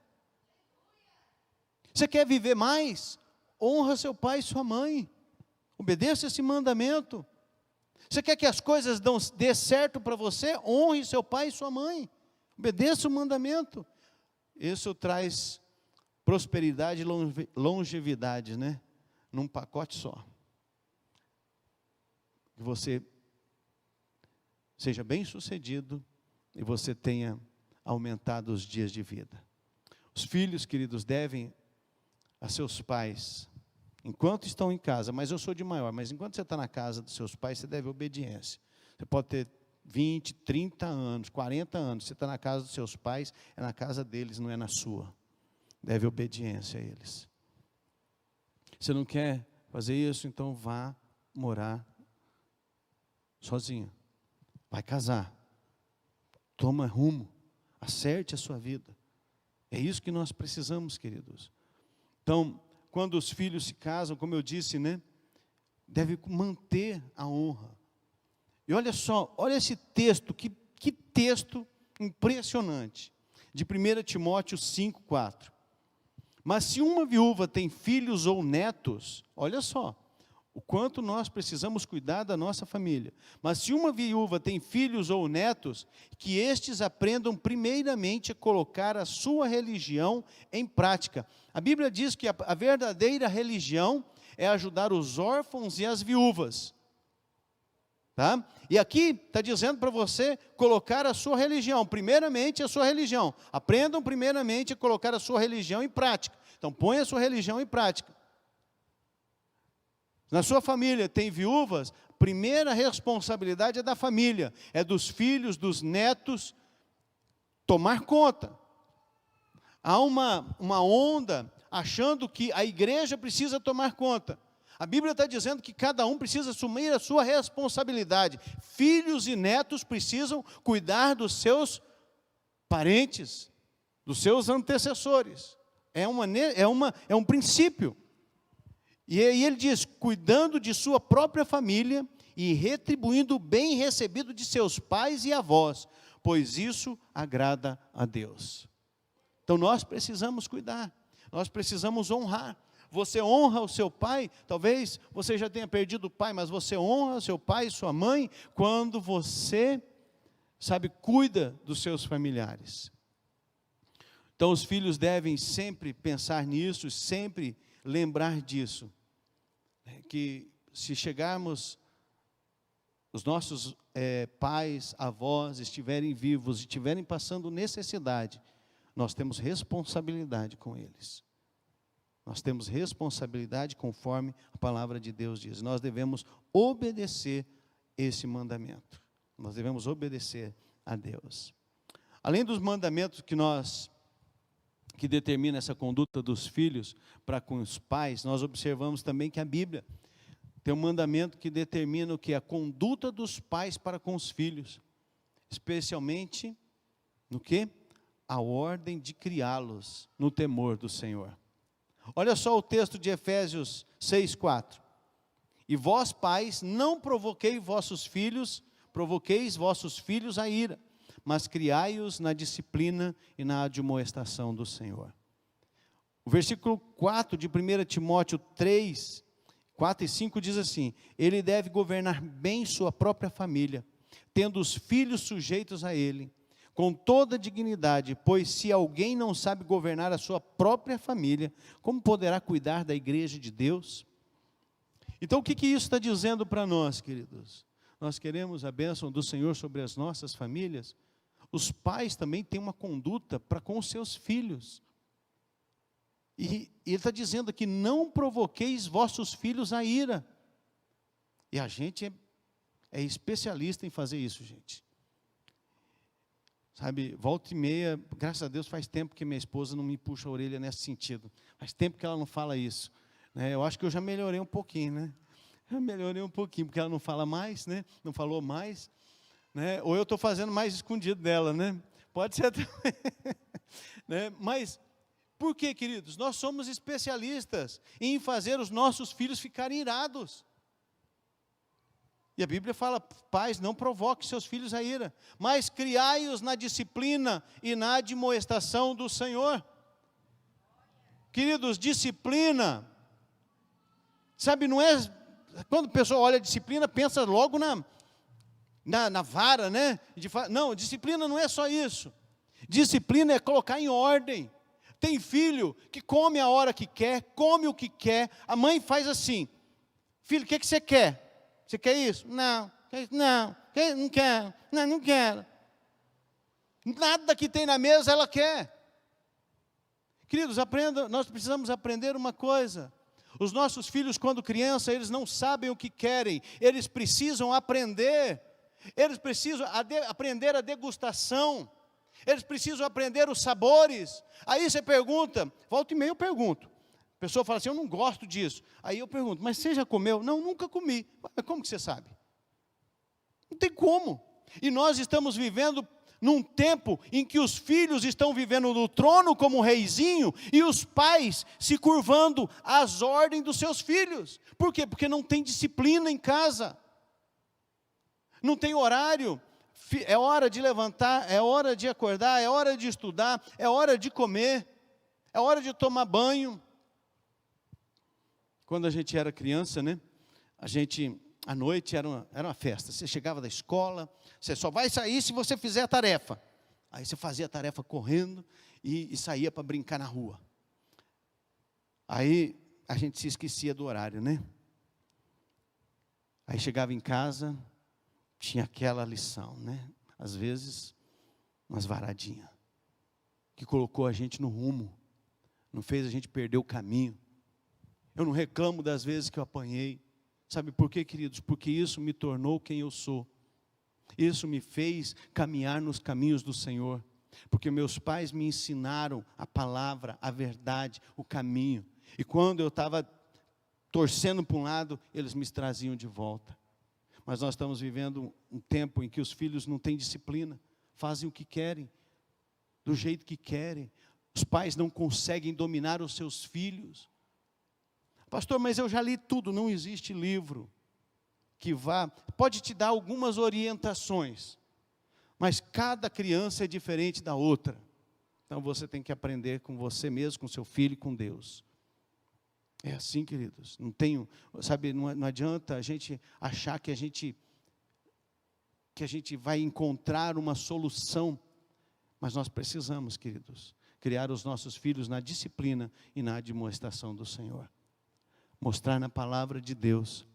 [SPEAKER 2] Você quer viver mais? Honra seu pai e sua mãe. Obedeça esse mandamento. Você quer que as coisas dê certo para você? Honre seu pai e sua mãe. Obedeça o mandamento. Isso traz prosperidade e longevidade, né? Num pacote só. Que você seja bem sucedido e você tenha aumentado os dias de vida. Os filhos, queridos, devem a seus pais, enquanto estão em casa, mas eu sou de maior, mas enquanto você está na casa dos seus pais, você deve obediência. Você pode ter 20, 30 anos, 40 anos, você está na casa dos seus pais, é na casa deles, não é na sua. Deve obediência a eles. Você não quer fazer isso, então vá morar sozinho. Vai casar. Toma rumo. Acerte a sua vida. É isso que nós precisamos, queridos. Então, quando os filhos se casam, como eu disse, né? Deve manter a honra. E olha só, olha esse texto, que texto impressionante. De 1 Timóteo 5:4. Mas se uma viúva tem filhos ou netos, olha só, o quanto nós precisamos cuidar da nossa família. Mas se uma viúva tem filhos ou netos, que estes aprendam primeiramente a colocar a sua religião em prática. A Bíblia diz que a verdadeira religião é ajudar os órfãos e as viúvas. Tá? E aqui está dizendo para você colocar a sua religião, primeiramente a sua religião. Aprendam primeiramente a colocar a sua religião em prática. Então, põe a sua religião em prática. Na sua família tem viúvas, primeira responsabilidade é da família, é dos filhos, dos netos, tomar conta. Há uma onda achando que a igreja precisa tomar conta. A Bíblia está dizendo que cada um precisa assumir a sua responsabilidade. Filhos e netos precisam cuidar dos seus parentes, dos seus antecessores. É um princípio. E aí ele diz, cuidando de sua própria família e retribuindo o bem recebido de seus pais e avós, pois isso agrada a Deus. Então nós precisamos cuidar, nós precisamos honrar. Você honra o seu pai, talvez você já tenha perdido o pai, mas você honra o seu pai e sua mãe quando você, cuida dos seus familiares. Então os filhos devem sempre pensar nisso, sempre lembrar disso. Que se chegarmos, os nossos pais, avós estiverem vivos, estiverem passando necessidade, nós temos responsabilidade com eles. Nós temos responsabilidade conforme a palavra de Deus diz. Nós devemos obedecer esse mandamento. Nós devemos obedecer a Deus. Além dos mandamentos que determina essa conduta dos filhos para com os pais, nós observamos também que a Bíblia tem um mandamento que determina o que? A conduta dos pais para com os filhos, especialmente no que? A ordem de criá-los no temor do Senhor. Olha só o texto de Efésios 6:4. E vós, pais, não provoqueis vossos filhos a ira, mas criai-os na disciplina e na admoestação do Senhor. O versículo 4 de 1 Timóteo 3, 4 e 5 diz assim, ele deve governar bem sua própria família, tendo os filhos sujeitos a ele, com toda dignidade, pois se alguém não sabe governar a sua própria família, como poderá cuidar da igreja de Deus? Então o que isso está dizendo para nós, queridos? Nós queremos a bênção do Senhor sobre as nossas famílias. Os pais também têm uma conduta para com os seus filhos. E ele está dizendo aqui, não provoqueis vossos filhos a ira. E a gente é especialista em fazer isso, gente. Volta e meia, graças a Deus faz tempo que minha esposa não me puxa a orelha nesse sentido. Faz tempo que ela não fala isso. Eu acho que eu já melhorei um pouquinho, né? Já melhorei um pouquinho, porque ela não fala mais, né? Não falou mais. Né? Ou eu estou fazendo mais escondido dela, né? Pode ser também. Né? Mas Por quê, queridos? Nós somos especialistas em fazer os nossos filhos ficarem irados. E a Bíblia fala: pais, não provoquem seus filhos a ira, mas criai-os na disciplina e na admoestação do Senhor. Queridos, disciplina, sabe, não é, quando a pessoa olha a disciplina, pensa logo na vara, né? Não, disciplina não é só isso. Disciplina é colocar em ordem. Tem filho que come a hora que quer, come o que quer. A mãe faz assim: filho, o que você quer? Você quer isso? Não, não quero, não quero. Nada que tem na mesa ela quer. Queridos, nós precisamos aprender uma coisa. Os nossos filhos, quando criança, eles não sabem o que querem. Eles precisam aprender. Eles precisam aprender a degustação. Eles precisam aprender os sabores. Aí você pergunta, volta e meia eu pergunto. A pessoa fala assim: eu não gosto disso. Aí eu pergunto: mas você já comeu? Não, nunca comi. Mas como que você sabe? Não tem como. E nós estamos vivendo num tempo em que os filhos estão vivendo no trono como reizinho e os pais se curvando às ordens dos seus filhos. Por quê? Porque não tem disciplina em casa. Não tem horário. É hora de levantar, é hora de acordar, é hora de estudar, é hora de comer, é hora de tomar banho. Quando a gente era criança, né? À noite era uma festa. Você chegava da escola, você só vai sair se você fizer a tarefa. Aí você fazia a tarefa correndo e saía para brincar na rua. Aí a gente se esquecia do horário, né? Aí chegava em casa, tinha aquela lição, né? Às vezes, umas varadinhas, que colocou a gente no rumo, não fez a gente perder o caminho. Eu não reclamo das vezes que eu apanhei. Sabe por quê, queridos? Porque isso me tornou quem eu sou. Isso me fez caminhar nos caminhos do Senhor. Porque meus pais me ensinaram a palavra, a verdade, o caminho. E quando eu estava torcendo para um lado, eles me traziam de volta. Mas nós estamos vivendo um tempo em que os filhos não têm disciplina, fazem o que querem, do jeito que querem. Os pais não conseguem dominar os seus filhos. Pastor, mas eu já li tudo. Não existe livro que pode te dar algumas orientações, mas cada criança é diferente da outra. Então você tem que aprender com você mesmo, com seu filho e com Deus. É assim, queridos. Não adianta a gente achar que a gente vai encontrar uma solução, mas nós precisamos, queridos, criar os nossos filhos na disciplina e na admoestação do Senhor. Mostrar na palavra de Deus.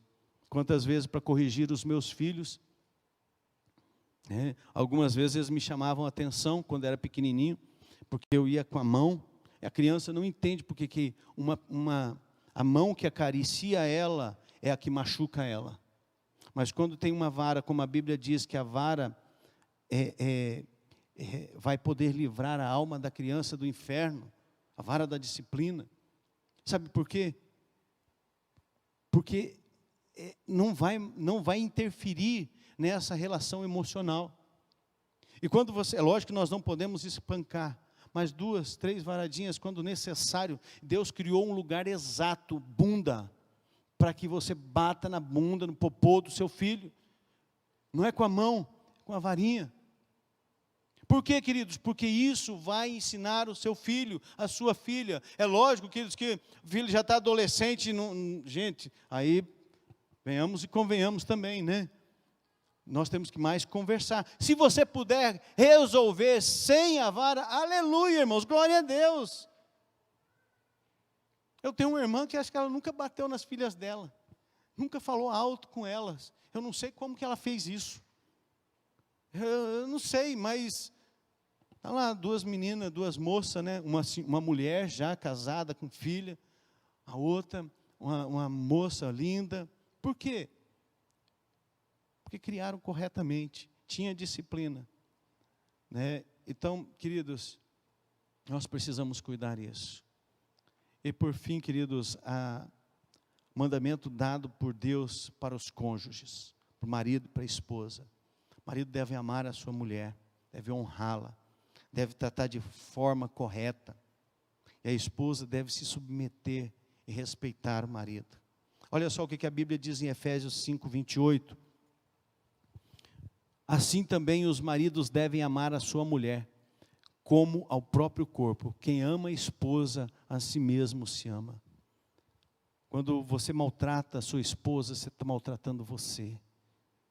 [SPEAKER 2] Quantas vezes para corrigir os meus filhos, algumas vezes eles me chamavam a atenção quando era pequenininho, porque eu ia com a mão. A criança não entende porque que a mão que acaricia ela é a que machuca ela. Mas quando tem uma vara, como a Bíblia diz que a vara vai poder livrar a alma da criança do inferno, a vara da disciplina. Sabe por quê? Porque não vai interferir nessa relação emocional. E quando é lógico que nós não podemos espancar, mas 2, 3 varadinhas, quando necessário. Deus criou um lugar exato, bunda, para que você bata na bunda, no popô do seu filho. Não é com a mão, é com a varinha. Por quê, queridos? Porque isso vai ensinar o seu filho, a sua filha. É lógico, queridos, que o filho já está adolescente. Gente, aí venhamos e convenhamos também, né? Nós temos que mais conversar. Se você puder resolver sem a vara, aleluia, irmãos, glória a Deus. Eu tenho uma irmã que acho que ela nunca bateu nas filhas dela. Nunca falou alto com elas. Eu não sei como que ela fez isso. Eu não sei, mas está lá 2 meninas, 2 moças, né? Uma mulher já casada com filha, a outra, uma moça linda. Por quê? Porque criaram corretamente, tinha disciplina, né? Então, queridos, nós precisamos cuidar disso. E por fim, queridos, o mandamento dado por Deus para os cônjuges, para o marido e para a esposa. O marido deve amar a sua mulher, deve honrá-la, deve tratar de forma correta.
[SPEAKER 1] E a esposa deve se submeter e respeitar o marido. Olha só o que a Bíblia diz em Efésios 5, 28. Assim também os maridos devem amar a sua mulher, como ao próprio corpo. Quem ama a esposa, a si mesmo se ama. Quando você maltrata a sua esposa, você está maltratando você.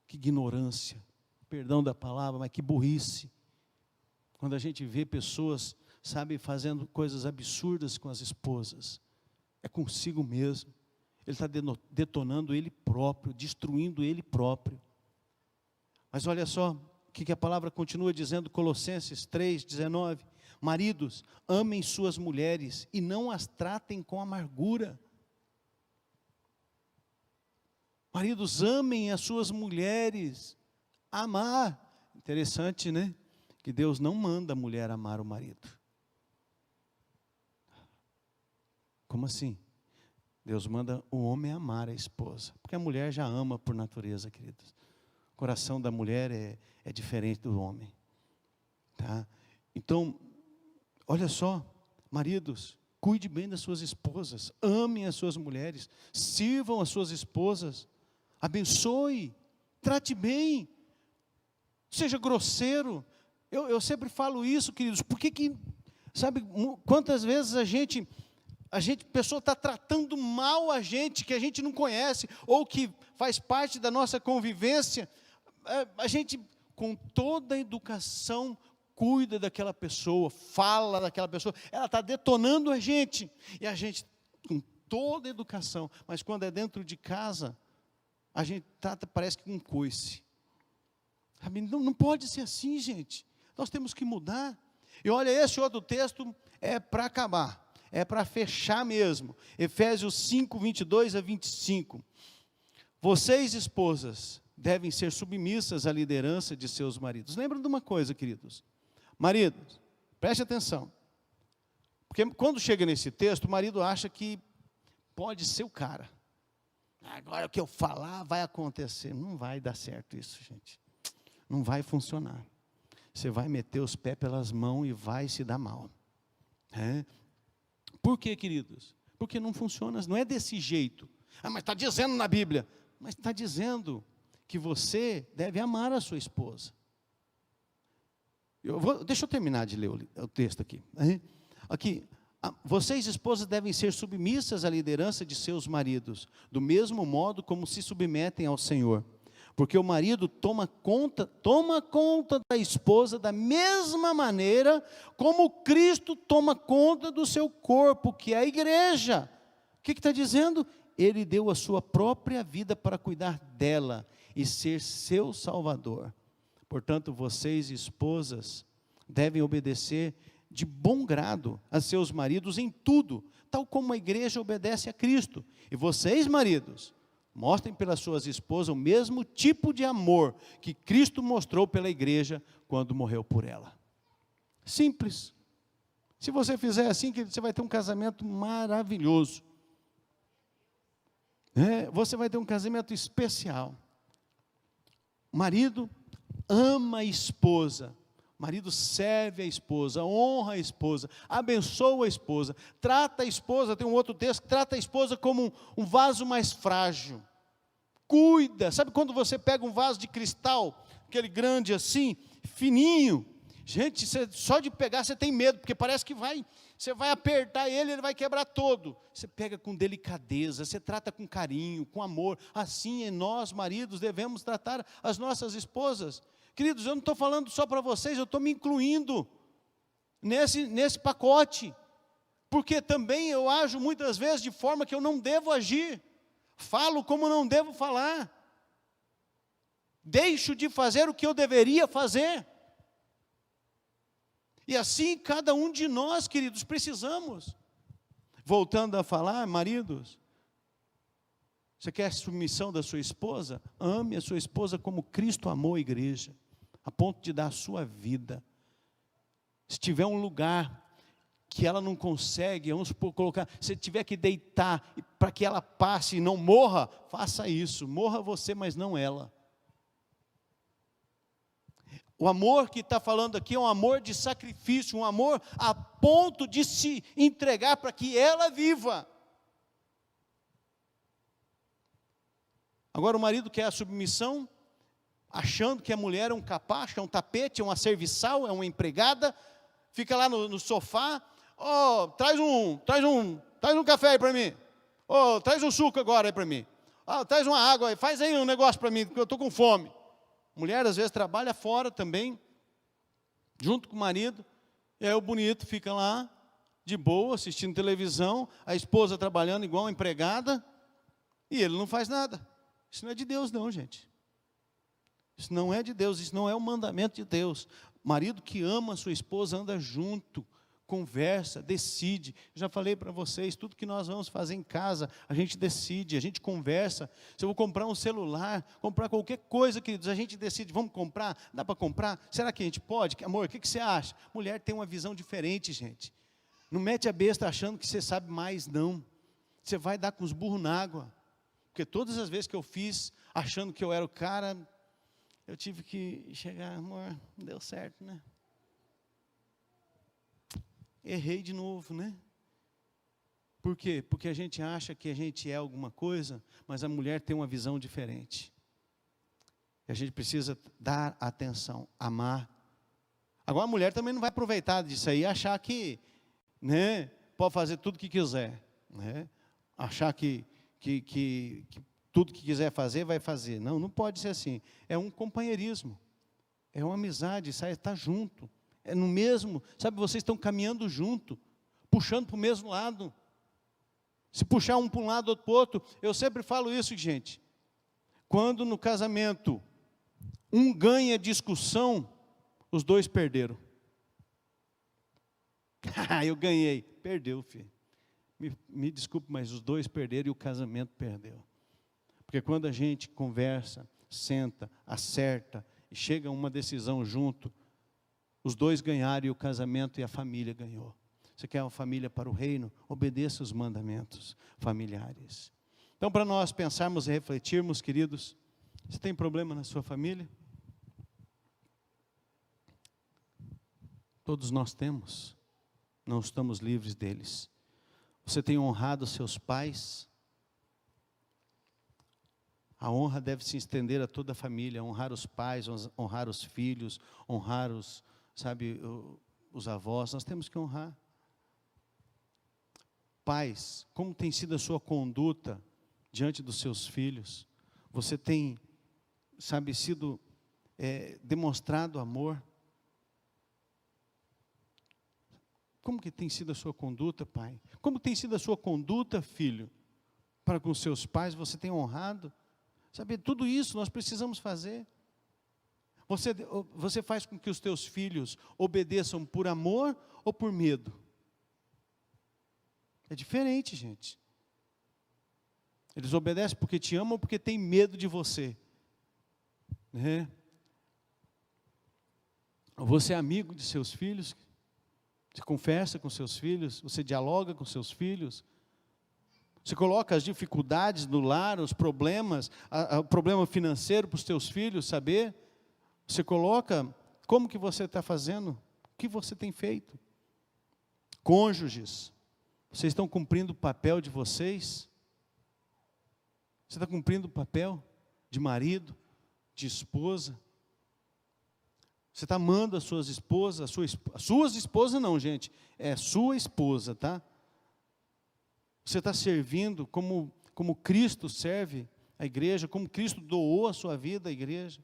[SPEAKER 1] Que ignorância, perdão da palavra, mas que burrice. Quando a gente vê pessoas, sabe, fazendo coisas absurdas com as esposas, é consigo mesmo. Ele está detonando ele próprio, destruindo ele próprio. Mas olha só, o que a palavra continua dizendo, Colossenses 3, 19. Maridos, amem suas mulheres e não as tratem com amargura. Maridos, amem as suas mulheres. Amar. Interessante, né? Que Deus não manda a mulher amar o marido. Como assim? Deus manda o homem amar a esposa. Porque a mulher já ama por natureza, queridos. O coração da mulher é diferente do homem. Tá? Então, olha só, maridos, cuide bem das suas esposas. Amem as suas mulheres. Sirvam as suas esposas. Abençoe. Trate bem. Seja grosseiro. Eu sempre falo isso, queridos. Porque sabe, quantas vezes a pessoa está tratando mal a gente, que a gente não conhece, ou que faz parte da nossa convivência, a gente, com toda a educação, cuida daquela pessoa, fala daquela pessoa, ela está detonando a gente, e a gente, com toda a educação, mas quando é dentro de casa, a gente trata, parece que com um coice. Não pode ser assim, gente, nós temos que mudar. E olha, esse outro texto é para acabar. É para fechar mesmo. Efésios 5, 22 a 25. Vocês, esposas, devem ser submissas à liderança de seus maridos. Lembra de uma coisa, queridos? Maridos, preste atenção. Porque quando chega nesse texto, o marido acha que pode ser o cara. Agora o que eu falar vai acontecer. Não vai dar certo isso, gente. Não vai funcionar. Você vai meter os pés pelas mãos e vai se dar mal. Por quê, queridos? Porque não funciona, não é desse jeito. Mas está dizendo na Bíblia. Mas está dizendo que você deve amar a sua esposa. Deixa eu terminar de ler o texto aqui. Aqui, vocês, esposas, devem ser submissas à liderança de seus maridos, do mesmo modo como se submetem ao Senhor. Porque o marido toma conta da esposa da mesma maneira como Cristo toma conta do seu corpo, que é a igreja. O que está dizendo? Ele deu a sua própria vida para cuidar dela e ser seu salvador. Portanto, vocês, esposas, devem obedecer de bom grado a seus maridos em tudo, tal como a igreja obedece a Cristo. E vocês, maridos, mostrem pelas suas esposas o mesmo tipo de amor que Cristo mostrou pela igreja quando morreu por ela. Simples. Se você fizer assim, você vai ter um casamento maravilhoso. Você vai ter um casamento especial. O marido ama a esposa. O marido serve a esposa, honra a esposa, abençoa a esposa, trata a esposa, tem um outro texto, trata a esposa como um vaso mais frágil, cuida. Sabe quando você pega um vaso de cristal, aquele grande assim, fininho, gente, só de pegar você tem medo, porque parece que você vai apertar ele vai quebrar todo. Você pega com delicadeza, você trata com carinho, com amor. Assim nós, maridos, devemos tratar as nossas esposas. Queridos, eu não estou falando só para vocês, eu estou me incluindo nesse pacote, porque também eu ajo muitas vezes de forma que eu não devo agir, falo como não devo falar, deixo de fazer o que eu deveria fazer, e assim cada um de nós, queridos, precisamos. Voltando a falar, maridos, você quer submissão da sua esposa? Ame a sua esposa como Cristo amou a igreja, a ponto de dar a sua vida. Se tiver um lugar que ela não consegue, vamos colocar, se tiver que deitar para que ela passe e não morra, faça isso, morra você, mas não ela.
[SPEAKER 2] O amor que está falando aqui é um amor de sacrifício, um amor a ponto de se entregar para que ela viva. Agora o marido quer a submissão, achando que a mulher é um capacho, é um tapete, é uma serviçal, é uma empregada, fica lá no sofá, traz um café aí para mim, traz um suco agora aí para mim, traz uma água aí, faz aí um negócio para mim, porque eu estou com fome. Mulher às vezes trabalha fora também, junto com o marido, e aí o bonito fica lá, de boa, assistindo televisão, a esposa trabalhando igual uma empregada, e ele não faz nada. Isso não é de Deus não, gente. Isso não é de Deus, isso não é o mandamento de Deus. Marido que ama a sua esposa anda junto, conversa, decide. Já falei para vocês, tudo que nós vamos fazer em casa, a gente decide, a gente conversa. Se eu vou comprar um celular, comprar qualquer coisa, queridos, a gente decide, vamos comprar? Dá para comprar? Será que a gente pode? Amor, o que você acha? Mulher tem uma visão diferente, gente. Não mete a besta achando que você sabe mais, não. Você vai dar com os burros na água. Porque todas as vezes que eu fiz, achando que eu era o cara, eu tive que chegar, amor, não deu certo, né? Errei de novo, né? Por quê? Porque a gente acha que a gente é alguma coisa, mas a mulher tem uma visão diferente. E a gente precisa dar atenção, amar. Agora a mulher também não vai aproveitar disso aí e achar que, né, pode fazer tudo o que quiser, né? Achar que tudo que quiser fazer, vai fazer. Não, não pode ser assim. É um companheirismo, é uma amizade, está junto. É no mesmo, sabe, vocês estão caminhando junto, puxando para o mesmo lado. Se puxar um para um lado, outro para o outro, eu sempre falo isso, gente. Quando no casamento, um ganha discussão, os dois perderam. Eu ganhei. Perdeu, filho. Me desculpe, mas os dois perderam e o casamento perdeu. Porque quando a gente conversa, senta, acerta e chega a uma decisão junto, os dois ganharam e o casamento e a família ganhou. Você quer uma família para o reino? Obedeça os mandamentos familiares. Então, para nós pensarmos e refletirmos, queridos, você tem problema na sua família? Todos nós temos. Não estamos livres deles. Você tem honrado seus pais? A honra deve se estender a toda a família, honrar os pais, honrar os filhos, honrar os avós, nós temos que honrar. Pais, como tem sido a sua conduta diante dos seus filhos? Você tem, sido demonstrado amor? Como que tem sido a sua conduta, pai? Como tem sido a sua conduta, filho? Para com seus pais, você tem honrado? Tudo isso nós precisamos fazer. Você faz com que os teus filhos obedeçam por amor ou por medo? É diferente, gente. Eles obedecem porque te amam ou porque têm medo de você? Né? Você é amigo de seus filhos? Você conversa com seus filhos? Você dialoga com seus filhos? Você coloca as dificuldades no lar, os problemas, o problema financeiro para os teus filhos saber? Você coloca como que você está fazendo? O que você tem feito? Cônjuges, vocês estão cumprindo o papel de vocês? Você está cumprindo o papel de marido, de esposa? Você está amando as suas esposas? Suas esposas não, gente, é sua esposa, tá? Você está servindo como Cristo serve a igreja, como Cristo doou a sua vida à igreja?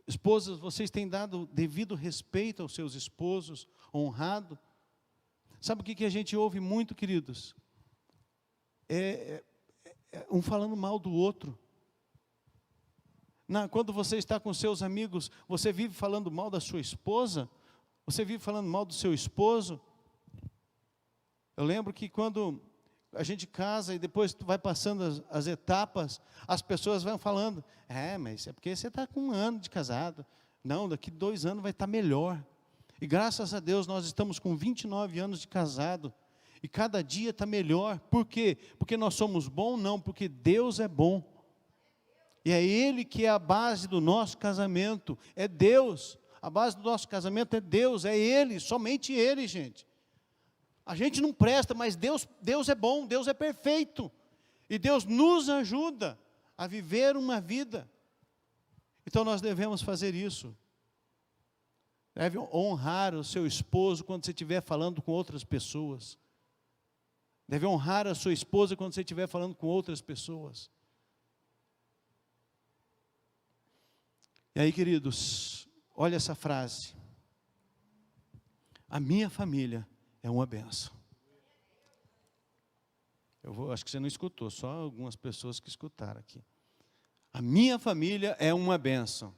[SPEAKER 2] Esposas, vocês têm dado devido respeito aos seus esposos, honrado? Sabe o que a gente ouve muito, queridos? Um falando mal do outro. Quando você está com seus amigos, você vive falando mal da sua esposa? Você vive falando mal do seu esposo? Eu lembro que quando a gente casa e depois vai passando as etapas, as pessoas vão falando, mas é porque você está com 1 ano de casado. Não, daqui 2 anos vai estar melhor. E graças a Deus nós estamos com 29 anos de casado. E cada dia está melhor. Por quê? Porque nós somos bons? Não, porque Deus é bom.
[SPEAKER 1] E é Ele que é a base do nosso casamento, é Deus. A base do nosso casamento é Deus, é Ele, somente Ele, gente. A gente não presta, mas Deus é bom, Deus é perfeito. E Deus nos ajuda a viver uma vida. Então nós devemos fazer isso. Deve honrar o seu esposo quando você estiver falando com outras pessoas. Deve honrar a sua esposa quando você estiver falando com outras pessoas. E aí, queridos, olha essa frase. A minha família é uma bênção. Acho que você não escutou, só algumas pessoas que escutaram aqui. A minha família é uma bênção.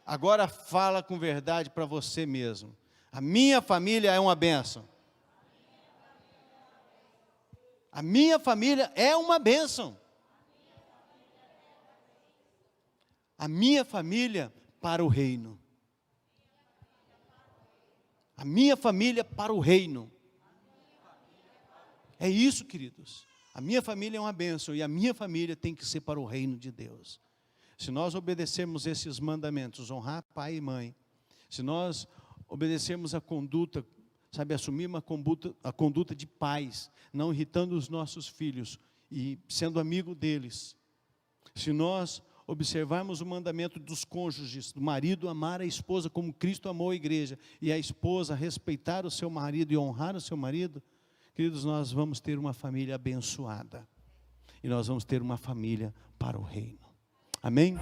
[SPEAKER 1] Agora fala com verdade para você mesmo. A minha família é uma bênção. A minha família é uma bênção. A minha família para o reino. A minha família para o reino. É isso, queridos. A minha família é uma bênção e a minha família tem que ser para o reino de Deus. Se nós obedecermos esses mandamentos, honrar pai e mãe, se nós obedecermos a conduta, assumir a conduta de pais, não irritando os nossos filhos e sendo amigo deles, se nós observarmos o mandamento dos cônjuges, do marido amar a esposa como Cristo amou a igreja, e a esposa respeitar o seu marido e honrar o seu marido, queridos, nós vamos ter uma família abençoada, e nós vamos ter uma família para o reino. Amém?